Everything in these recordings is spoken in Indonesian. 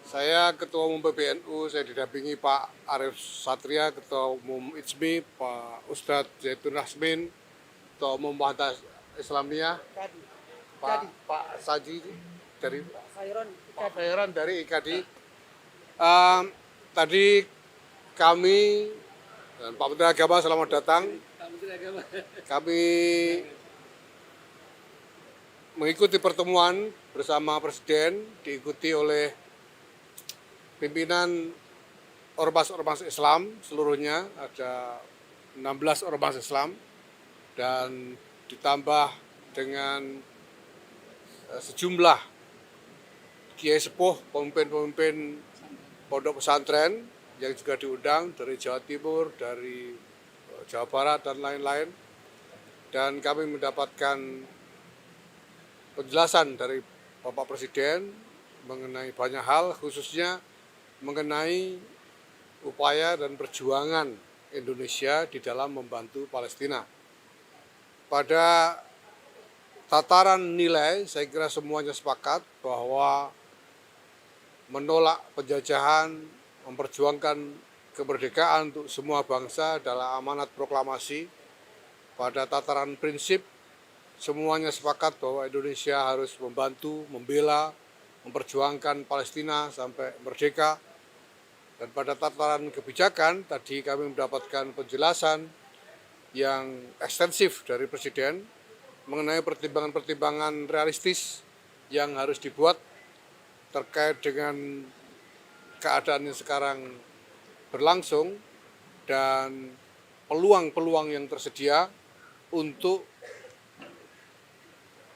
Saya Ketua Umum PBNU, saya didampingi Pak Arif Satria, Ketua Umum IJMI, Pak Ustadz Zaitun Rasmin, Ketua Umum Muhammadiyah Islamiyah, Kadi, Pak Saji dari Khairon, Pak Fairan dari IKADI. Em, Tadi kami dan Pak Menteri Agama selamat datang. Kami mengikuti pertemuan bersama Presiden, diikuti oleh pimpinan ormas-ormas Islam seluruhnya, ada 16 ormas Islam, dan ditambah dengan sejumlah kiai sepuh, pemimpin-pemimpin pondok pesantren yang juga diundang dari Jawa Timur, dari Jawa Barat, dan lain-lain. Dan kami mendapatkan penjelasan dari Bapak Presiden mengenai banyak hal, khususnya mengenai upaya dan perjuangan Indonesia di dalam membantu Palestina. Pada tataran nilai, saya kira semuanya sepakat bahwa menolak penjajahan, memperjuangkan kemerdekaan untuk semua bangsa adalah amanat proklamasi. Pada tataran prinsip, semuanya sepakat bahwa Indonesia harus membantu, membela, memperjuangkan Palestina sampai merdeka. Dan pada tataran kebijakan, tadi kami mendapatkan penjelasan yang ekstensif dari Presiden mengenai pertimbangan-pertimbangan realistis yang harus dibuat terkait dengan keadaan yang sekarang berlangsung dan peluang-peluang yang tersedia untuk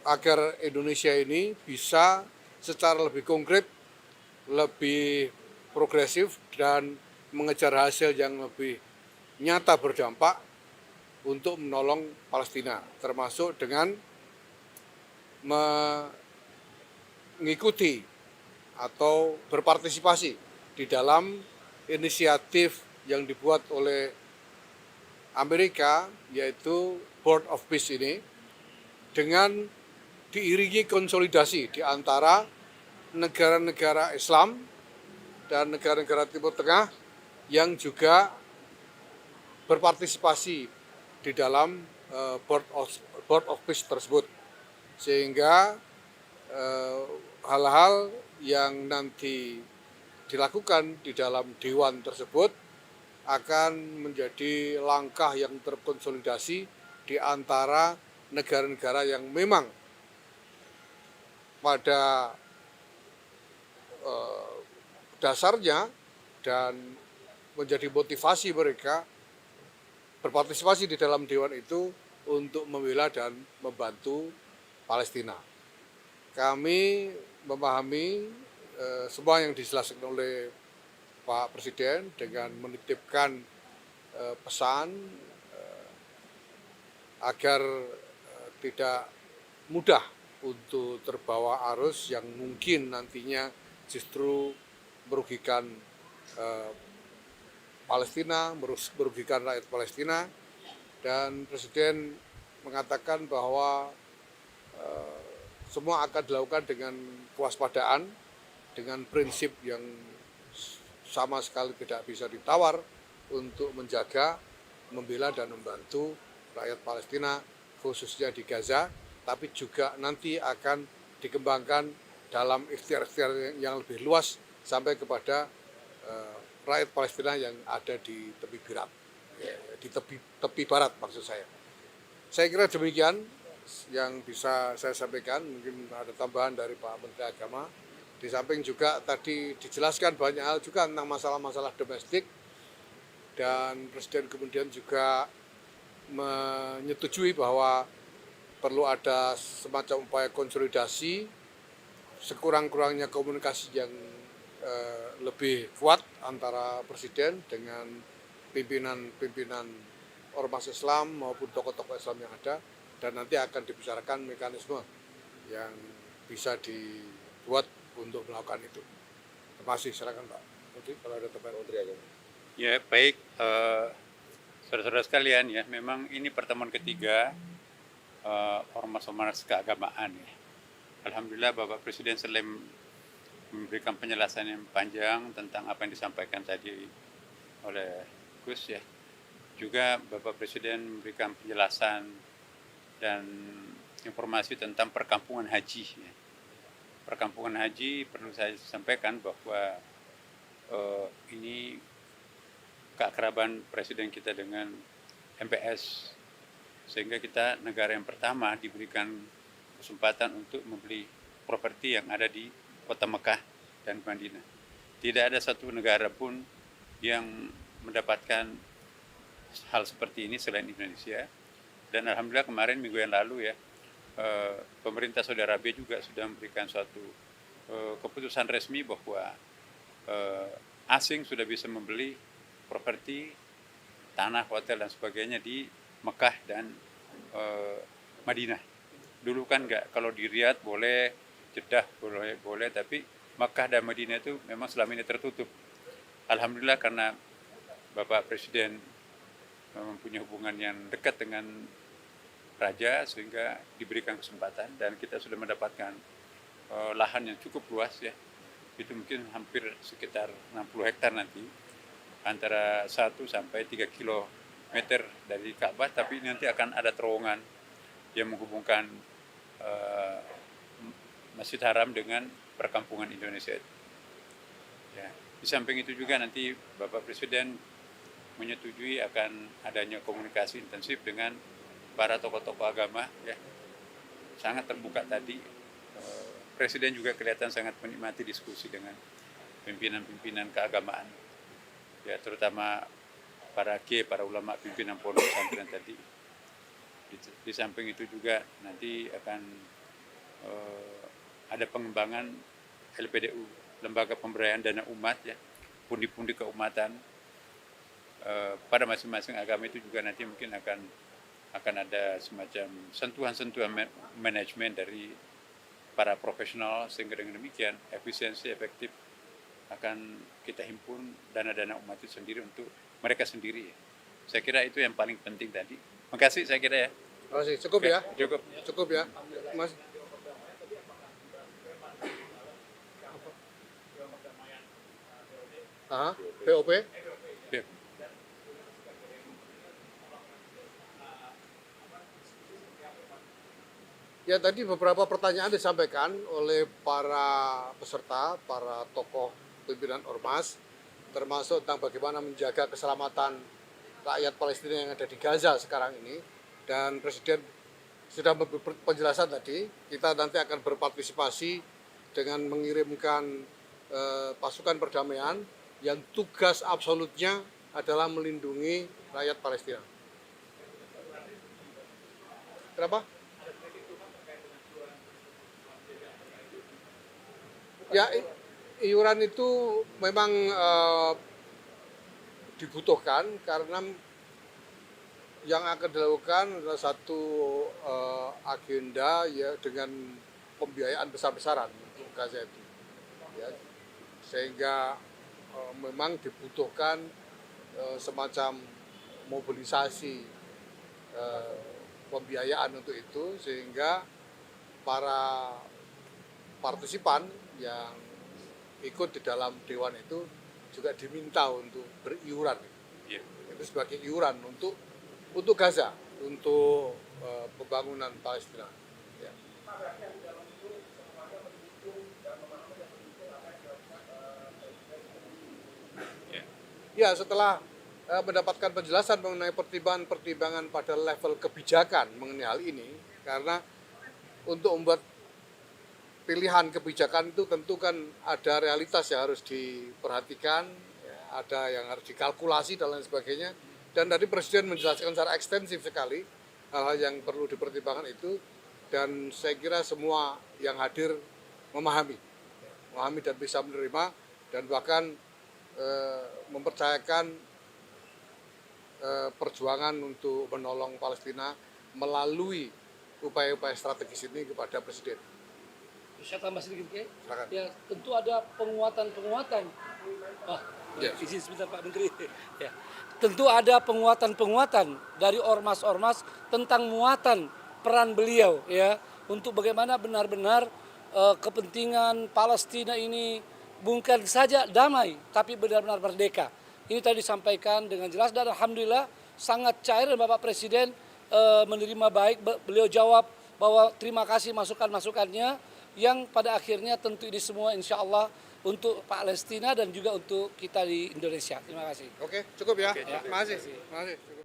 agar Indonesia ini bisa secara lebih konkret, lebih progresif, dan mengejar hasil yang lebih nyata berdampak untuk menolong Palestina, termasuk dengan mengikuti atau berpartisipasi di dalam inisiatif yang dibuat oleh Amerika, yaitu Board of Peace ini, dengan diiringi konsolidasi di antara negara-negara Islam dan negara-negara Timur Tengah yang juga berpartisipasi di dalam Board of Peace tersebut. Sehingga hal-hal yang nanti dilakukan di dalam dewan tersebut akan menjadi langkah yang terkonsolidasi di antara negara-negara yang memang pada dasarnya dan menjadi motivasi mereka berpartisipasi di dalam dewan itu untuk membela dan membantu Palestina. Kami memahami semua yang dijelaskan oleh Pak Presiden dengan menitipkan pesan agar tidak mudah untuk terbawa arus yang mungkin nantinya justru merugikan Palestina, merugikan rakyat Palestina. Dan Presiden mengatakan bahwa semua akan dilakukan dengan kewaspadaan, dengan prinsip yang sama sekali tidak bisa ditawar untuk menjaga, membela, dan membantu rakyat Palestina, khususnya di Gaza, tapi juga nanti akan dikembangkan dalam ikhtiar-ikhtiar yang lebih luas sampai kepada rakyat Palestina yang ada di tepi barat, di tepi barat maksud saya. Saya kira demikian yang bisa saya sampaikan. Mungkin ada tambahan dari Pak Menteri Agama. Di samping juga tadi dijelaskan banyak hal juga tentang masalah-masalah domestik, dan Presiden kemudian juga menyetujui bahwa perlu ada semacam upaya konsolidasi, sekurang-kurangnya komunikasi yang lebih kuat antara Presiden dengan pimpinan-pimpinan ormas Islam maupun tokoh-tokoh Islam yang ada, dan nanti akan dibicarakan mekanisme yang bisa dibuat untuk melakukan itu. Terima kasih, silakan Pak Menteri kalau ada tambahan. Menteri Agama. Ya baik, saudara-saudara sekalian ya, memang ini pertemuan ketiga ormas-ormas keagamaan ya. Alhamdulillah Bapak Presiden selain memberikan penjelasan yang panjang tentang apa yang disampaikan tadi oleh Gus ya. Juga Bapak Presiden memberikan penjelasan dan informasi tentang perkampungan haji ya. Perkampungan haji perlu saya sampaikan bahwa ini keakraban Presiden kita dengan MPS, sehingga kita negara yang pertama diberikan kesempatan untuk membeli properti yang ada di kota Mekah dan Madinah. Tidak ada satu negara pun yang mendapatkan hal seperti ini selain Indonesia. Dan alhamdulillah kemarin minggu yang lalu ya, pemerintah Saudi Arabia juga sudah memberikan suatu keputusan resmi bahwa asing sudah bisa membeli properti, tanah, hotel dan sebagainya di Mekah dan Madinah. Dulu kan enggak, kalau di Riyadh boleh, Jeddah boleh, tapi Mekah dan Madinah itu memang selama ini tertutup. Alhamdulillah karena Bapak Presiden mempunyai hubungan yang dekat dengan Raja sehingga diberikan kesempatan dan kita sudah mendapatkan lahan yang cukup luas ya. Itu mungkin hampir sekitar 60 hektar nanti, antara 1 sampai 3 kilometer dari Ka'bah, tapi nanti akan ada terowongan yang menghubungkan Masjid Haram dengan perkampungan Indonesia. Ya. Di samping itu juga nanti Bapak Presiden menyetujui akan adanya komunikasi intensif dengan para tokoh-tokoh agama ya. Sangat terbuka tadi. Presiden juga kelihatan sangat menikmati diskusi dengan pimpinan-pimpinan keagamaan. Ya, terutama para kiai, para ulama, pimpinan pondok pesantren tadi. Di samping itu juga nanti akan ada pengembangan LPDU, Lembaga Pemberdayaan Dana Umat ya, pundi-pundi keumatan pada masing-masing agama itu juga nanti mungkin akan ada semacam sentuhan-sentuhan manajemen dari para profesional, sehingga dengan demikian efisiensi efektif akan kita himpun dana-dana umat itu sendiri untuk mereka sendiri. Saya kira itu yang paling penting tadi. Makasih saya kira ya. Makasih. Cukup Oke, ya? cukup. Cukup ya, Mas. POP? Ya. Ya, tadi beberapa pertanyaan disampaikan oleh para peserta, para tokoh pimpinan ormas, termasuk tentang bagaimana menjaga keselamatan rakyat Palestina yang ada di Gaza sekarang ini. Dan Presiden sudah memberi penjelasan tadi, kita nanti akan berpartisipasi dengan mengirimkan pasukan perdamaian yang tugas absolutnya adalah melindungi rakyat Palestina. Kenapa? Ya, iuran itu memang dibutuhkan karena yang akan dilakukan adalah satu agenda ya dengan pembiayaan besar-besaran untuk Gaza itu. Ya, sehingga memang dibutuhkan semacam mobilisasi pembiayaan untuk itu, sehingga para partisipan yang ikut di dalam dewan itu juga diminta untuk beriuran. Ya. Itu sebagai iuran untuk Gaza, untuk pembangunan Palestina. Ya. Ya, setelah mendapatkan penjelasan mengenai pertimbangan-pertimbangan pada level kebijakan mengenai hal ini, karena untuk membuat pilihan kebijakan itu tentu kan ada realitas yang harus diperhatikan, ya, ada yang harus dikalkulasi dan lain sebagainya. Dan tadi Presiden menjelaskan secara ekstensif sekali hal-hal yang perlu dipertimbangkan itu, dan saya kira semua yang hadir memahami dan bisa menerima, dan bahkan mempercayakan perjuangan untuk menolong Palestina melalui upaya-upaya strategis ini kepada Presiden. Saya tambah sedikit, Silakan. ya tentu ada penguatan-penguatan. Yes. Izin sebentar Pak Menteri. Ya, tentu ada penguatan-penguatan dari ormas-ormas tentang muatan peran beliau ya untuk bagaimana benar-benar kepentingan Palestina ini bukan saja damai, tapi benar-benar merdeka. Ini tadi disampaikan dengan jelas dan alhamdulillah sangat cair dan Bapak Presiden menerima baik. Beliau jawab bahwa terima kasih masukan-masukannya yang pada akhirnya tentu ini semua insya Allah untuk Palestina dan juga untuk kita di Indonesia. Terima kasih. Oke, cukup ya. Oke, Terima kasih. Terima kasih. Cukup.